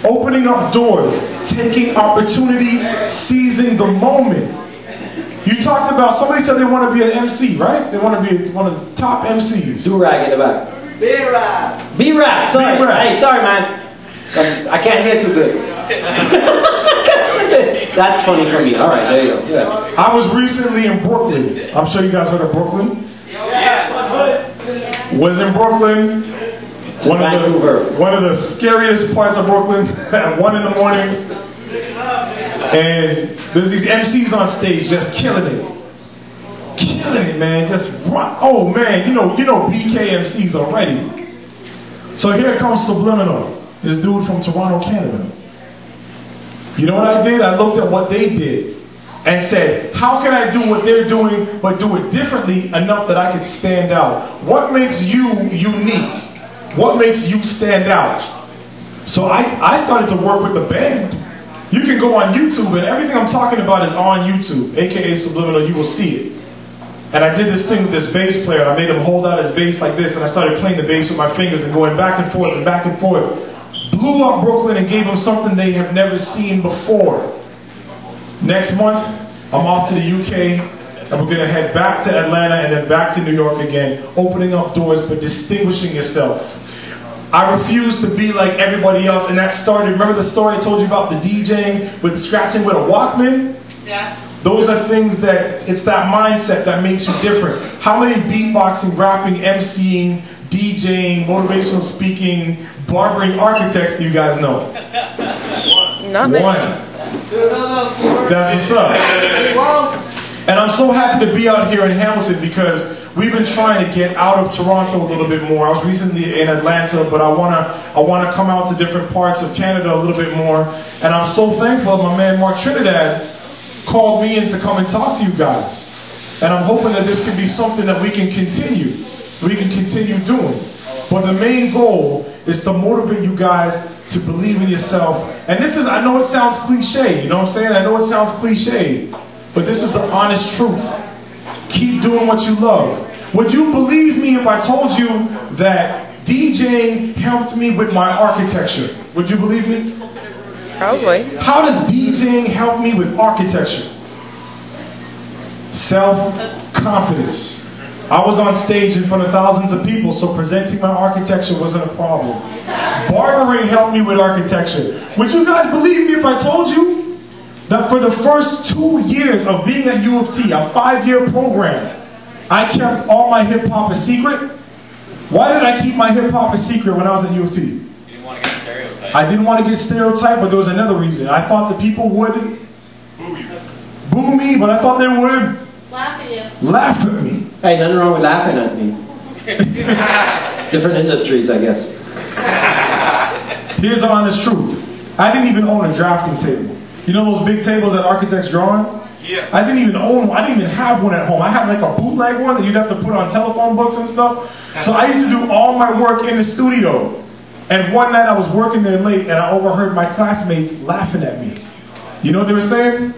Opening up doors, taking opportunity, seizing the moment. You talked about, somebody said they want to be an MC, right? They want to be one of the top MCs. Do-rag in the back. B-rap. B-rap, sorry. Hey, sorry, man. I can't hear too good. That's funny for me. All right, there you go. Yeah. I was recently in Brooklyn. I'm sure you guys heard of Brooklyn. Was in Brooklyn. One of the scariest parts of Brooklyn at 1 in the morning. And there's these MCs on stage just killing it. Killing it, man. Just rock. Oh, man. You know BK MCs already. So here comes Subliminal. This dude from Toronto, Canada. You know what I did? I looked at what they did and said, how can I do what they're doing but do it differently enough that I could stand out? What makes you unique? What makes you stand out? So I started to work with the band. You can go on YouTube and everything I'm talking about is on YouTube, aka Subliminal, you will see it. And I did this thing with this bass player. I made him hold out his bass like this and I started playing the bass with my fingers and going back and forth and back and forth. Blew up Brooklyn and gave them something they have never seen before. Next month, I'm off to the UK and we're going to head back to Atlanta and then back to New York again, opening up doors but distinguishing yourself. I refuse to be like everybody else, and that started, remember the story I told you about the DJing with scratching with a Walkman? Yeah. Those are things that, it's that mindset that makes you different. How many beatboxing, rapping, MCing, DJing, motivational speaking, barbering architects do you guys know? One. That's what's up. And I'm so happy to be out here in Hamilton because we've been trying to get out of Toronto a little bit more. I was recently in Atlanta, but I wanna come out to different parts of Canada a little bit more. And I'm so thankful my man Mark Trinidad called me in to come and talk to you guys. And I'm hoping that this can be something that we can continue doing. But the main goal is to motivate you guys to believe in yourself. And this is, I know it sounds cliche, you know what I'm saying? I know it sounds cliche, but this is the honest truth. Keep doing what you love. Would you believe me if I told you that DJing helped me with my architecture? Would you believe me? Probably. How does DJing help me with architecture? Self-confidence. I was on stage in front of thousands of people, so presenting my architecture wasn't a problem. Barbering helped me with architecture. Would you guys believe me if I told you that for the first 2 years of being at U of T, a 5-year program, I kept all my hip-hop a secret? Why did I keep my hip-hop a secret when I was at U of T? You didn't want to get stereotyped. I didn't want to get stereotyped, but there was another reason. I thought the people would boo me, but I thought they would laugh at you. Laugh at me. Hey, nothing wrong with laughing at me. Different industries, I guess. Here's the honest truth. I didn't even own a drafting table. You know those big tables that architects draw on? Yeah. I didn't even own one. I didn't even have one at home. I had like a bootleg one that you'd have to put on telephone books and stuff. So I used to do all my work in the studio. And one night I was working there late and I overheard my classmates laughing at me. You know what they were saying?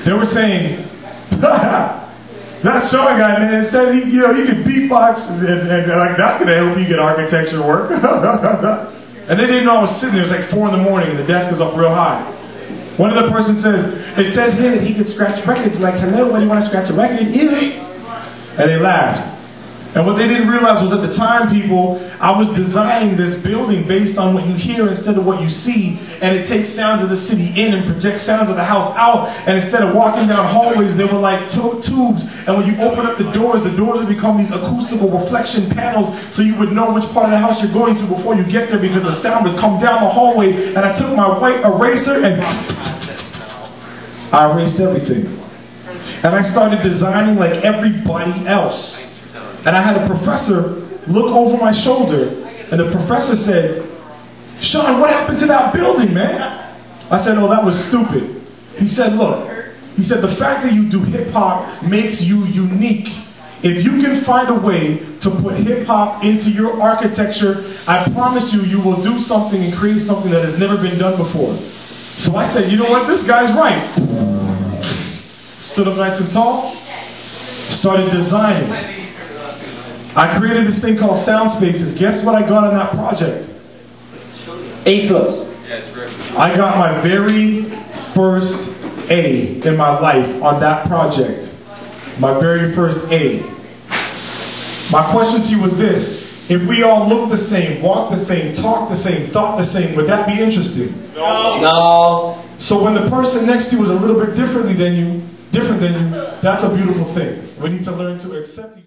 They were saying, that Sean guy, man, says he could beatbox and like that's gonna help you get architecture work. And they didn't know I was sitting there. It was like 4 in the morning and the desk is up real high. One of the person says, it says here that he could scratch records. Like, hello, when you want to scratch a record? Yeah. And they laughed. And what they didn't realize was at the time, people, I was designing this building based on what you hear instead of what you see. And it takes sounds of the city in and projects sounds of the house out. And instead of walking down hallways, they were like tubes. And when you open up the doors would become these acoustical reflection panels so you would know which part of the house you're going to before you get there because the sound would come down the hallway. And I took my white eraser and I erased everything. And I started designing like everybody else. And I had a professor look over my shoulder, and the professor said, Sean, what happened to that building, man? I said, oh, that was stupid. He said, look, he said, the fact that you do hip-hop makes you unique. If you can find a way to put hip-hop into your architecture, I promise you, you will do something and create something that has never been done before. So I said, you know what, this guy's right. Stood up nice and tall, started designing. I created this thing called Sound Spaces. Guess what I got on that project? A+. I got my very first A in my life on that project. My very first A. My question to you was this: if we all looked the same, walked the same, talked the same, thought the same, would that be interesting? No. So when the person next to you is a little bit different than you, that's a beautiful thing. We need to learn to accept